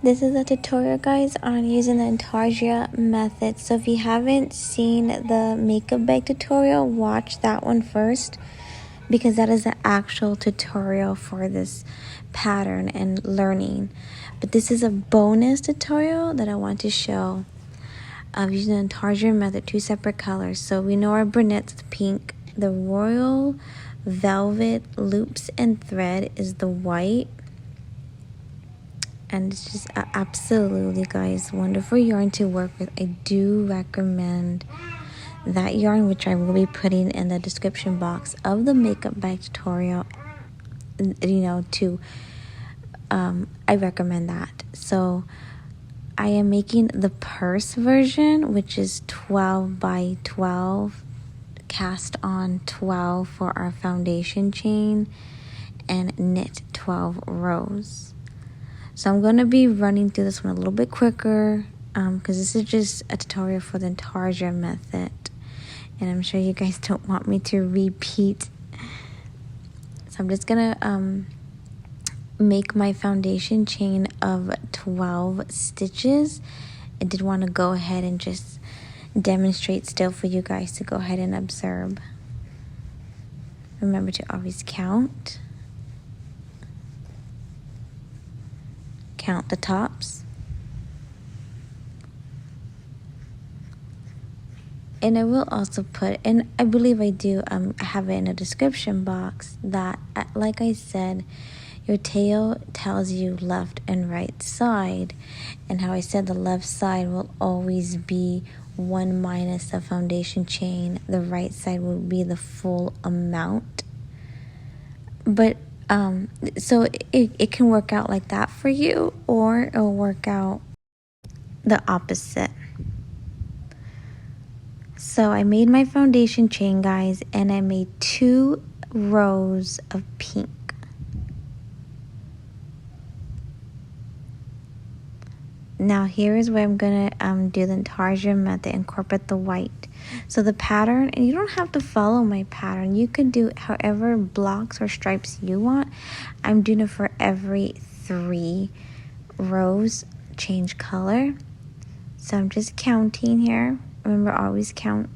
This is a tutorial, guys, on using the intarsia method. So if you haven't seen the makeup bag tutorial, watch that one first, because that is the actual tutorial for this pattern and learning. But this is a bonus tutorial that I want to show of using the intarsia method, 2 separate colors. So we know our Bernat's pink, the royal velvet loops and thread is the white. And it's just absolutely, guys, wonderful yarn to work with. I do recommend that yarn, which I will be putting in the description box of the makeup bag tutorial. I recommend that. So I am making the purse version, which is 12 by 12, cast on 12 for our foundation chain, and knit 12 rows. So I'm going to be running through this one a little bit quicker because this is just a tutorial for the intarsia method. And I'm sure you guys don't want me to repeat. So I'm just going to make my foundation chain of 12 stitches. I did want to go ahead and just demonstrate still for you guys to go ahead and observe. Remember to always count. Count the tops. And I will also put, and I believe I do, have it in a description box, that, like I said, your tail tells you left and right side. And how I said the left side will always be 1 minus the foundation chain. The right side will be the full amount. But so it can work out like that for you, or it'll work out the opposite. So I made my foundation chain, guys, and I made 2 rows of pink. Now here is where I'm gonna do the intarsia method, incorporate the white. So the pattern, and you don't have to follow my pattern, you can do however blocks or stripes you want. I'm doing it for every 3 rows, change color. So I'm just counting here. Remember, always count.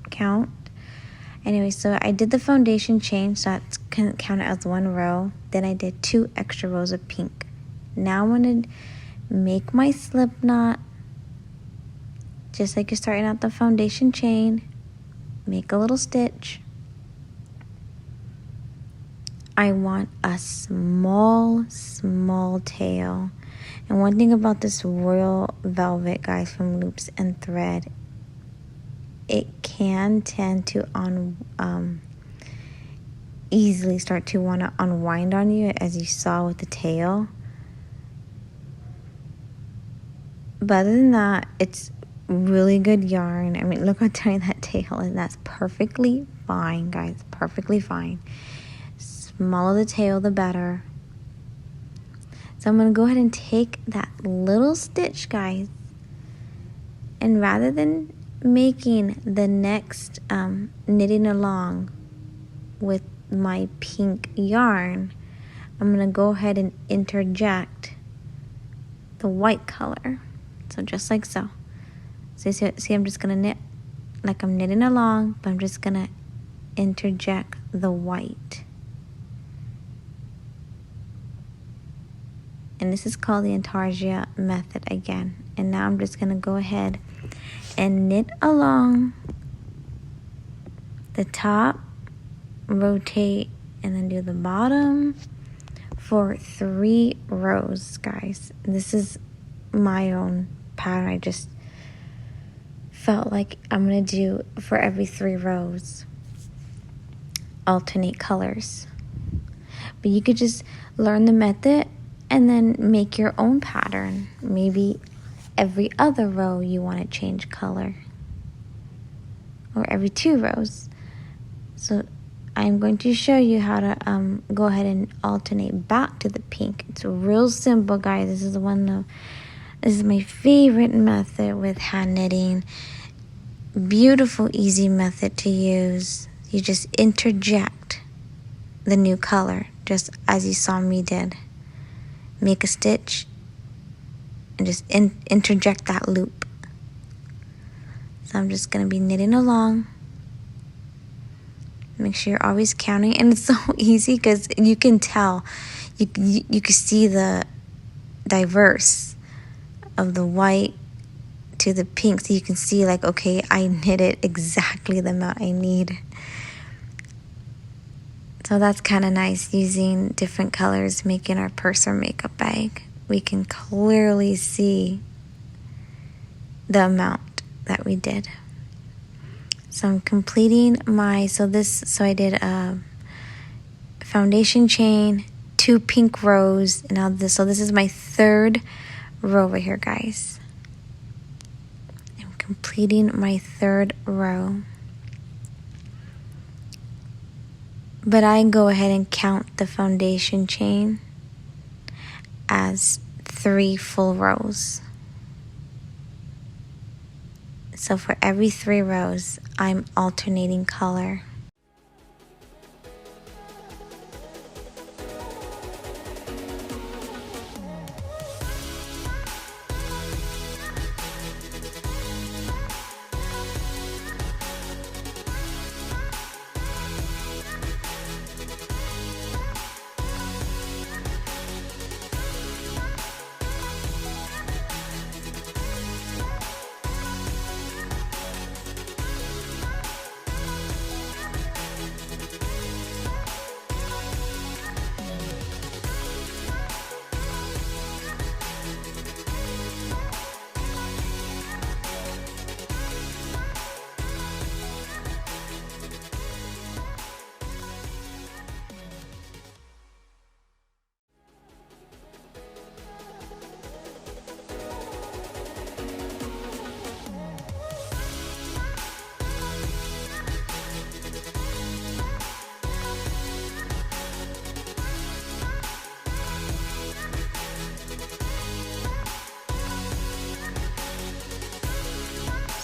Anyway, so I did the foundation chain, so that's counted as 1 row. Then I did 2 extra rows of pink. Now I'm gonna make my slip knot, just like you're starting out the foundation chain. Make a little stitch. I want a small tail. And one thing about this royal velvet, guys, from Loops and Thread, it can tend to easily start to want to unwind on you, as you saw with the tail. But other than that, it's really good yarn. I mean, look how tiny that tail is. That's perfectly fine, guys. Perfectly fine. Smaller the tail, the better. So I'm going to go ahead and take that little stitch, guys, and rather than making the next knitting along with my pink yarn, I'm going to go ahead and interject the white color. So just like so. So see, I'm just going to knit like I'm knitting along, but I'm just going to interject the white. And this is called the intarsia method again. And now I'm just going to go ahead and knit along the top, rotate, and then do the bottom for 3 rows, guys. This is my own pattern. I just felt like I'm going to do for every 3 rows, alternate colors. But you could just learn the method and then make your own pattern. Maybe every other row you want to change color, or every 2 rows. So I'm going to show you how to go ahead and alternate back to the pink. It's real simple, guys. This is my favorite method with hand knitting. Beautiful, easy method to use. You just interject the new color, just as you saw me did. Make a stitch, and just interject that loop. So I'm just going to be knitting along. Make sure you're always counting, and it's so easy because you can tell, you can see the diverse of the white to the pink, so you can see like, okay, I knitted exactly the amount I need. So that's kind of nice, using different colors, making our purse or makeup bag. We can clearly see the amount that we did. So I'm completing my, so I did a foundation chain, 2 pink rows, and now this is my 3rd row over here, guys. I'm completing my 3rd row. But I go ahead and count the foundation chain as 3 full rows. So for every 3 rows, I'm alternating color.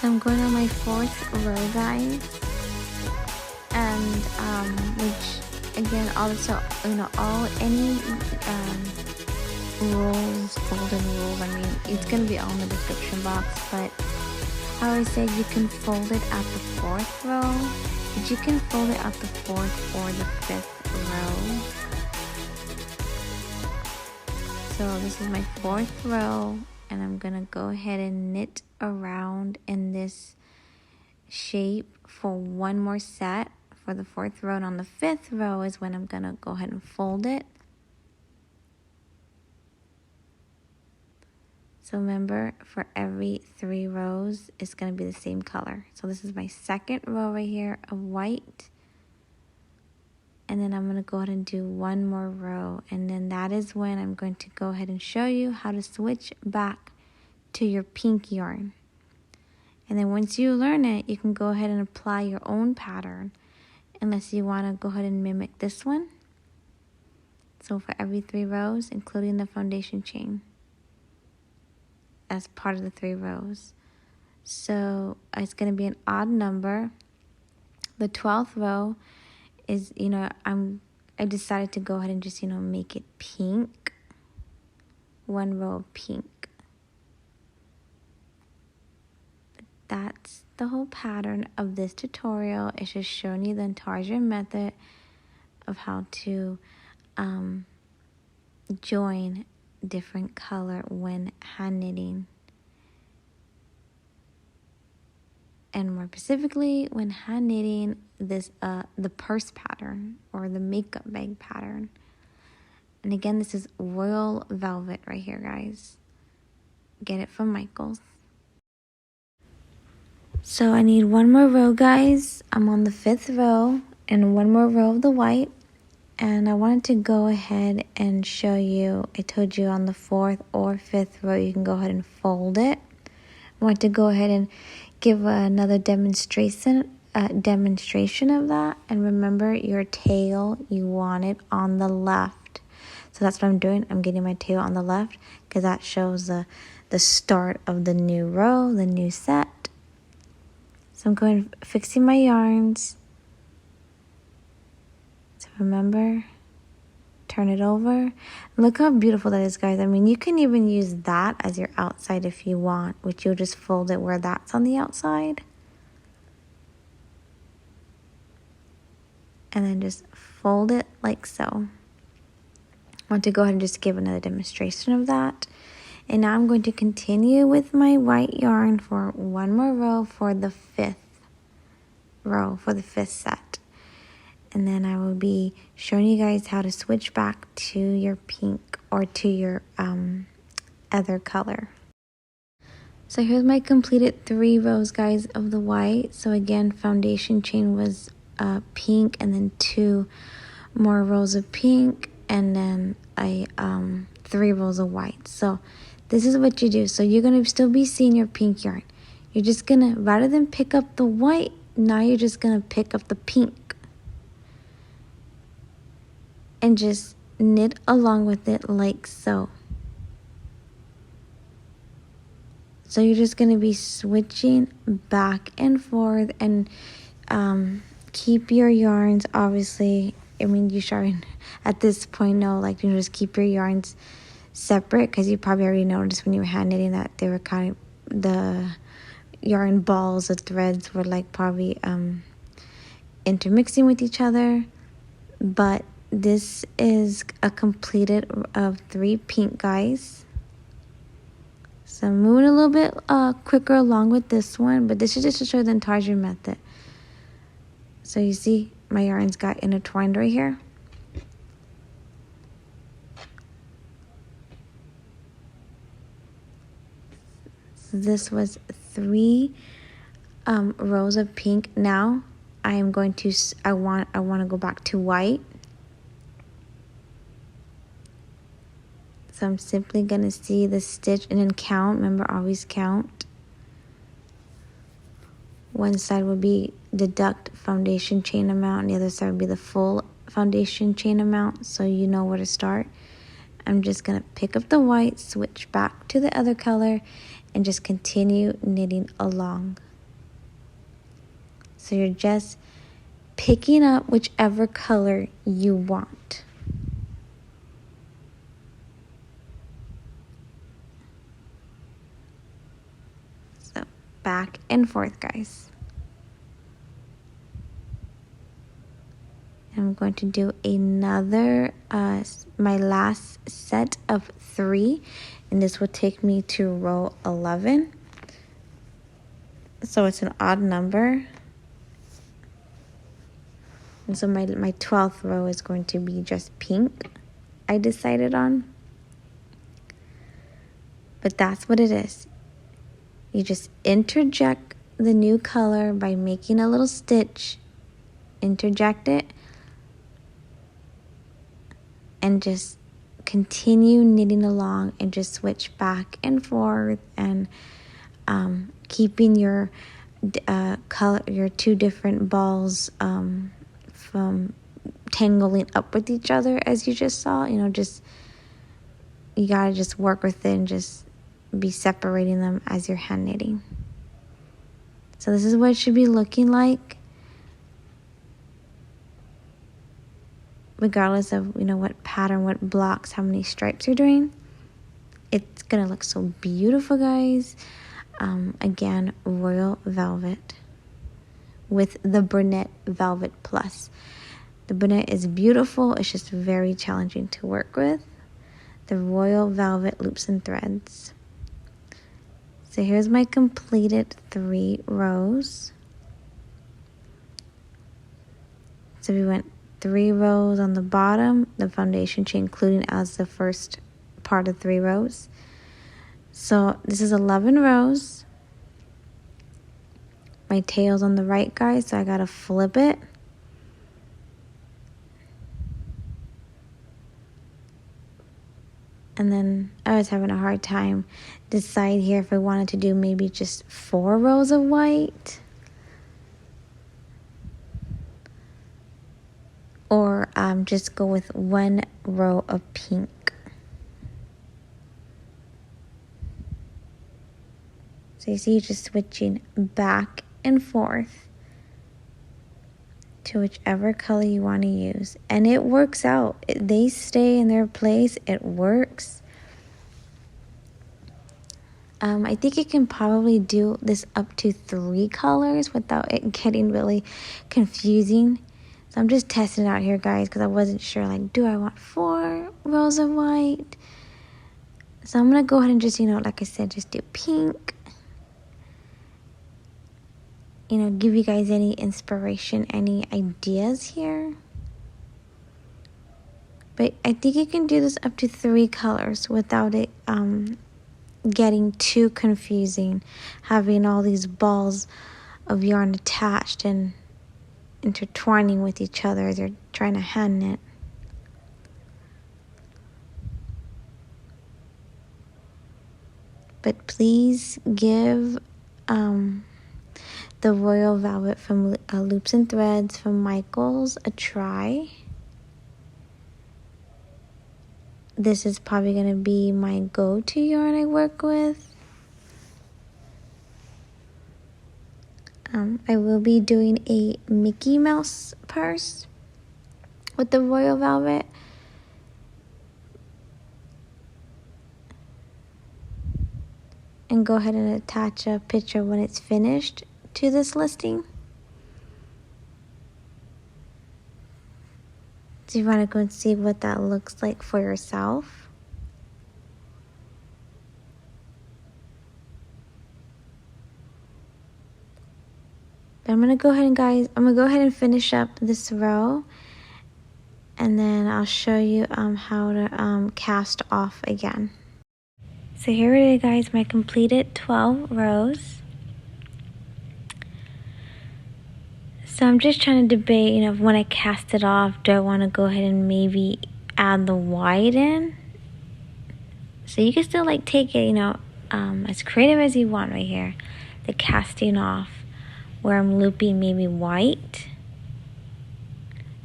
So I'm going on my 4th row, guys, and which again, also, any rules, golden rules, I mean, it's gonna be all in the description box, but I always said you can fold it at the 4th row, but you can fold it at the 4th or the 5th row. So this is my 4th row, and I'm gonna go ahead and knit around in this shape for one more set for the 4th row, and on the 5th row is when I'm gonna go ahead and fold it. So remember, for every 3 rows it's gonna be the same color. So this is my 2nd row right here of white, and then I'm gonna go ahead and do one more row, and then that is when I'm going to go ahead and show you how to switch back to your pink yarn. And then once you learn it, you can go ahead and apply your own pattern, unless you want to go ahead and mimic this one. So for every 3 rows, including the foundation chain as part of the 3 rows. So it's going to be an odd number. The 12th row is, I decided to go ahead and just, make it pink. 1 row of pink. That's the whole pattern of this tutorial. It's just showing you the intarsia method of how to join different color when hand knitting, and more specifically when hand knitting this the purse pattern or the makeup bag pattern. And again, this is royal velvet right here, guys. Get it from Michael's. So I need 1 more row, guys. I'm on the 5th row and 1 more row of the white. And I wanted to go ahead and show you, I told you on the 4th or 5th row, you can go ahead and fold it. I want to go ahead and give another demonstration of that. And remember, your tail, you want it on the left. So that's what I'm doing. I'm getting my tail on the left because that shows the start of the new row, the new set. So I'm going fixing my yarns. So remember turn it over. Look how beautiful that is, guys. I mean, you can even use that as your outside if you want, which you'll just fold it where that's on the outside. And then just fold it like so. I want to go ahead and just give another demonstration of that. And now I'm going to continue with my white yarn for one more row for the fifth row, for the fifth set. And then I will be showing you guys how to switch back to your pink or to your other color. So here's my completed 3 rows, guys, of the white. So again, foundation chain was pink, and then 2 more rows of pink, and then 3 rows of white. So this is what you do. So you're going to still be seeing your pink yarn. You're just going to, rather than pick up the white, now you're just going to pick up the pink. And just knit along with it like so. So you're just going to be switching back and forth, and keep your yarns, obviously. I mean, you should at this point know, like, you just keep your yarns separate, because you probably already noticed when you were hand knitting that they were kind of, the yarn balls, the threads were like probably intermixing with each other. But this is a completed of 3 pink, guys. So I'm moving a little bit quicker along with this one, but this is just to show the intarsia method. So you see my yarns got intertwined right here. So this was 3 rows of pink. Now I am going to, I want to go back to white. So I'm simply going to see the stitch and then count. Remember, always count. One side will be deduct foundation chain amount, and the other side will be the full foundation chain amount, so you know where to start. I'm just going to pick up the white, switch back to the other color, and just continue knitting along. So you're just picking up whichever color you want. So back and forth, guys. I'm going to do another, my last set of 3, and this will take me to row 11. So it's an odd number. And so my 12th row is going to be just pink, I decided on. But that's what it is. You just interject the new color by making a little stitch, interject it, and just continue knitting along and just switch back and forth, and keeping your color, your 2 different balls from tangling up with each other, as you just saw. You know, just, you gotta just work with it and just be separating them as you're hand knitting. So this is what it should be looking like, regardless of, you know, what pattern, what blocks, how many stripes you're doing. It's gonna look so beautiful, guys. Again, Royal Velvet with the Bernat Velvet Plus. The Bernat is beautiful, it's just very challenging to work with. The Royal Velvet loops and threads. So here's my completed 3 rows. So we went 3 rows on the bottom, the foundation chain including as the first part of 3 rows. So this is 11 rows. My tail's on the right, guys, so I gotta flip it. And then I was having a hard time decide here if I wanted to do maybe just 4 rows of white, or just go with 1 row of pink. So you see, just switching back and forth to whichever color you want to use. And it works out. They stay in their place. It works. I think you can probably do this up to 3 colors without it getting really confusing. So I'm just testing it out here, guys, because I wasn't sure, like, do I want 4 rows of white? So I'm going to go ahead and just, like I said, just do pink. Give you guys any inspiration, any ideas here. But I think you can do this up to 3 colors without it getting too confusing, having all these balls of yarn attached and intertwining with each other as you're trying to hand knit. But please give the Royal Velvet from Loops and Threads from Michaels a try. This is probably going to be my go-to yarn I work with. I will be doing a Mickey Mouse purse with the Royal Velvet. And go ahead and attach a picture when it's finished to this listing. So you want to go and see what that looks like for yourself. But I'm going to go ahead and, guys, finish up this row. And then I'll show you how to cast off again. So here it is, guys, my completed 12 rows. So I'm just trying to debate, when I cast it off, do I want to go ahead and maybe add the white in? So you can still take it, as creative as you want right here. The casting off, where I'm looping maybe white.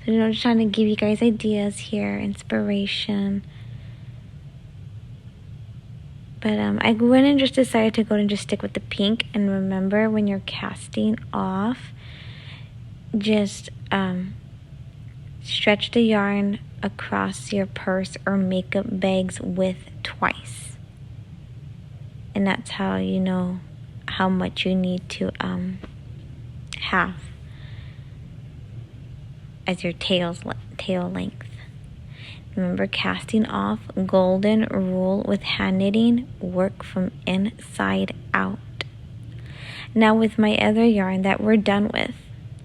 So I'm just trying to give you guys ideas here, inspiration. But I went and just decided to go and just stick with the pink. And remember, when you're casting off, just stretch the yarn across your purse or makeup bags width twice. And that's how you know how much you need to have as your tail length. Remember, casting off, golden rule with hand knitting, work from inside out. Now with my other yarn that we're done with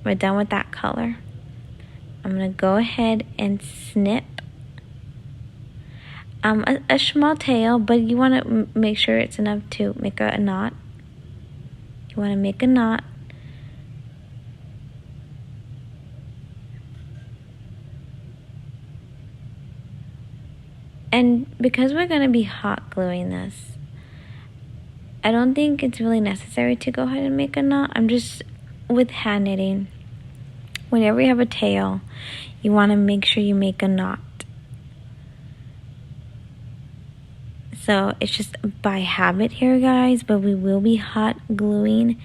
that color, I'm going to go ahead and snip a small tail, but you want to make sure it's enough to make a knot. You want to make a knot. And because we're going to be hot gluing this, I don't think it's really necessary to go ahead and make a knot. I'm just, with hand knitting, whenever you have a tail, you want to make sure you make a knot. So it's just by habit here, guys, but we will be hot gluing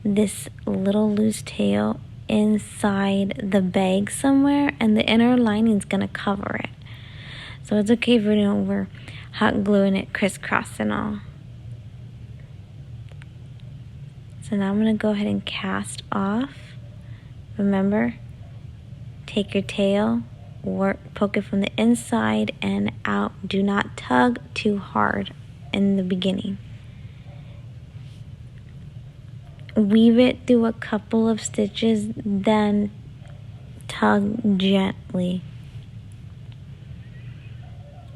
this little loose tail inside the bag somewhere, and the inner lining is going to cover it. So it's okay if we're hot gluing it crisscross and all. So now I'm going to go ahead and cast off. Remember, take your tail, poke it from the inside and out. Do not tug too hard in the beginning. Weave it through a couple of stitches, then tug gently.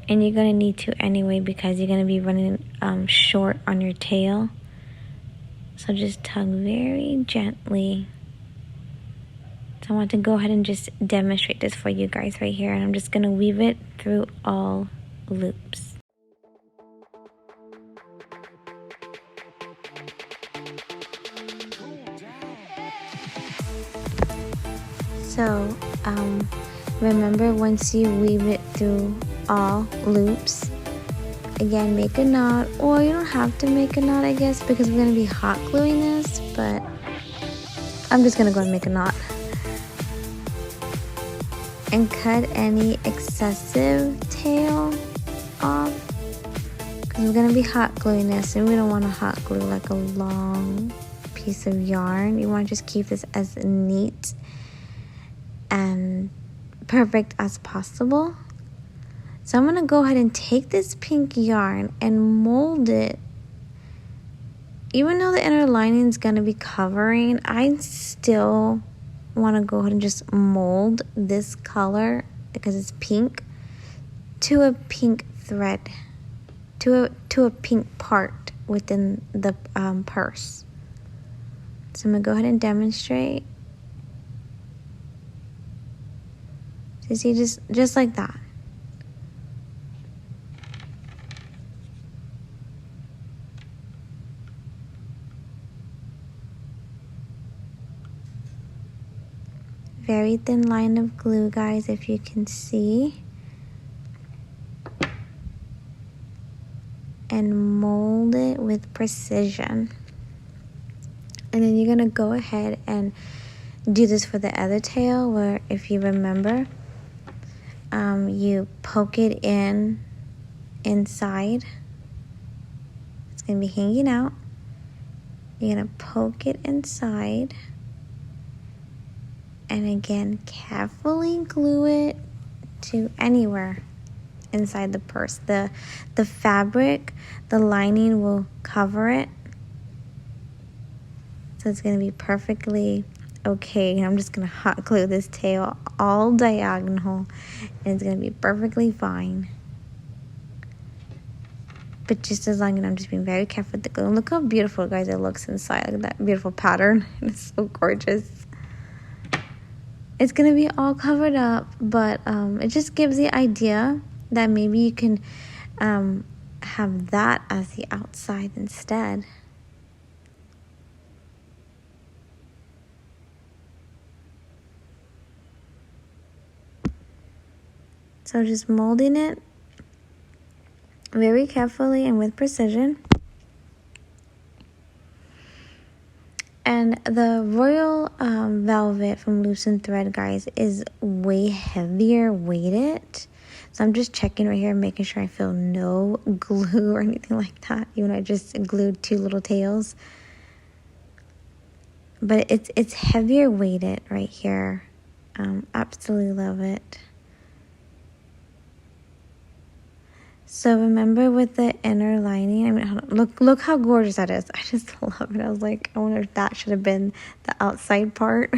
And you're going to need to anyway, because you're going to be running short on your tail. So just tug very gently. So I want to go ahead and just demonstrate this for you guys right here. And I'm just going to weave it through all loops. So remember, once you weave it through all loops, again, make a knot, or you don't have to make a knot, I guess, because we're going to be hot gluing this, but I'm just going to go and make a knot. and cut any excessive tail off, because we're going to be hot gluing this, and we don't want to hot glue like a long piece of yarn. You want to just keep this as neat and perfect as possible. So I'm going to go ahead and take this pink yarn and mold it. Even though the inner lining is going to be covering, I still want to go ahead and just mold this color, because it's pink, to a pink thread, to a pink part within the purse. So I'm going to go ahead and demonstrate. So see, just like that. Very thin line of glue, guys, if you can see. And mold it with precision. And then you're going to go ahead and do this for the other tail, where, if you remember, you poke it inside. It's going to be hanging out. You're going to poke it inside. And again, carefully glue it to anywhere inside the purse. The fabric, the lining will cover it. So it's going to be perfectly okay. And I'm just going to hot glue this tail all diagonal, and it's going to be perfectly fine. But just as long as I'm just being very careful with the glue. Look how beautiful, guys, it looks inside. Look at that beautiful pattern. It's so gorgeous. It's going to be all covered up, but it just gives the idea that maybe you can have that as the outside instead. So just molding it very carefully and with precision. And the royal velvet from Loose and Thread, guys, is way heavier weighted. So I'm just checking right here, making sure I feel no glue or anything like that. Even I just glued 2 little tails. But it's heavier weighted right here. Absolutely love it. So remember, with the inner lining, I mean, look how gorgeous that is. I just love it. I was like, I wonder if that should have been the outside part.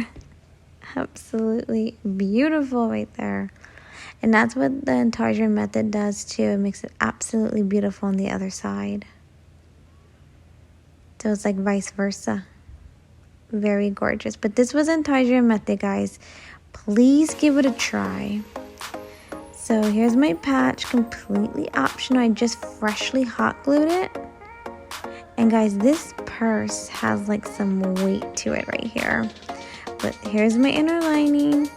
Absolutely beautiful right there. And that's what the intarsia method does too. It makes it absolutely beautiful on the other side. So it's like vice versa. Very gorgeous. But this was intarsia method, guys. Please give it a try. So here's my patch, completely optional. I just freshly hot glued it. And guys, this purse has like some weight to it right here. But here's my inner lining.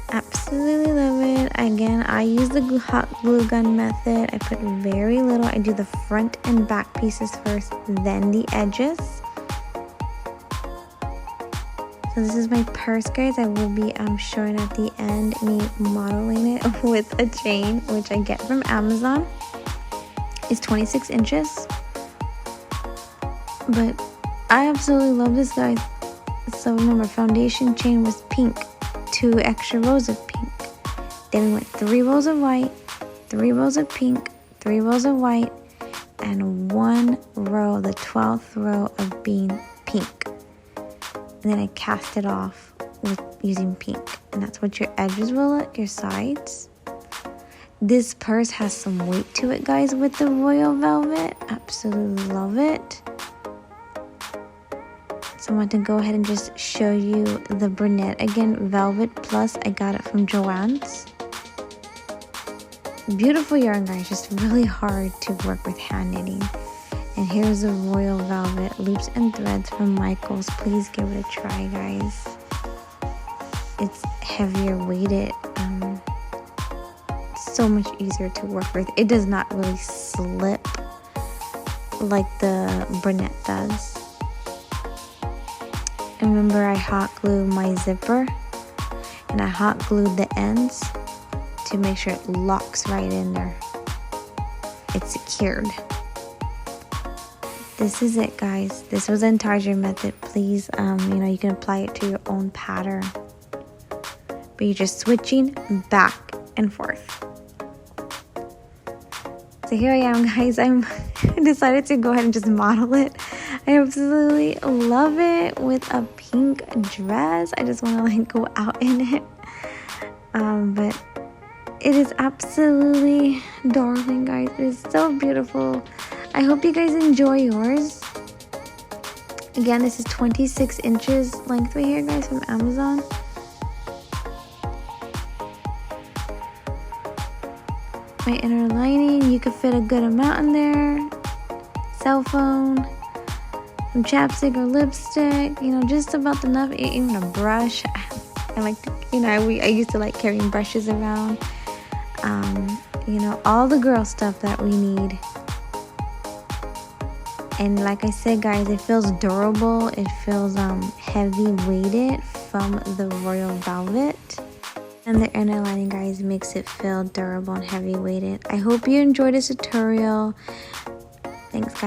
Absolutely love it. Again, I use the hot glue gun method. I put very little. I do the front and back pieces first, then the edges. So this is my purse, guys. I will be showing at the end me modeling it with a chain, which I get from Amazon. It's 26 inches. But I absolutely love this, guys. So remember, foundation chain was pink, 2 extra rows of pink. Then we went 3 rows of white, 3 rows of pink, 3 rows of white, and 1 row, the 12th row of being pink. And then I cast it off with using pink. And that's what your edges will look, your sides. This purse has some weight to it, guys, with the royal velvet. Absolutely love it. So I want to go ahead and just show you the Bernat. Again, velvet plus, I got it from Joanns. Beautiful yarn, guys, just really hard to work with hand knitting. And here's the royal velvet loops and threads from Michaels. Please give it a try, guys. It's heavier weighted, so much easier to work with. It does not really slip like the Bernat does. And remember, I hot glue my zipper and I hot glued the ends to make sure it locks right in there. It's secured. This is it, guys. This was the intarsia method. Please, you can apply it to your own pattern, but you're just switching back and forth. So here I am, guys. I decided to go ahead and just model it. I absolutely love it with a pink dress. I just want to like go out in it. But it is absolutely darling, guys. It is so beautiful. I hope you guys enjoy yours. Again, this is 26 inches length right here, guys, from Amazon. My inner lining, you could fit a good amount in there. Cell phone, some chapstick or lipstick, just about enough. Even a brush. I like to, I used to like carrying brushes around. All the girl stuff that we need. And like I said, guys, it feels durable. It feels heavy weighted from the royal velvet. And the inner lining, guys, makes it feel durable and heavy weighted. I hope you enjoyed this tutorial. Thanks, guys.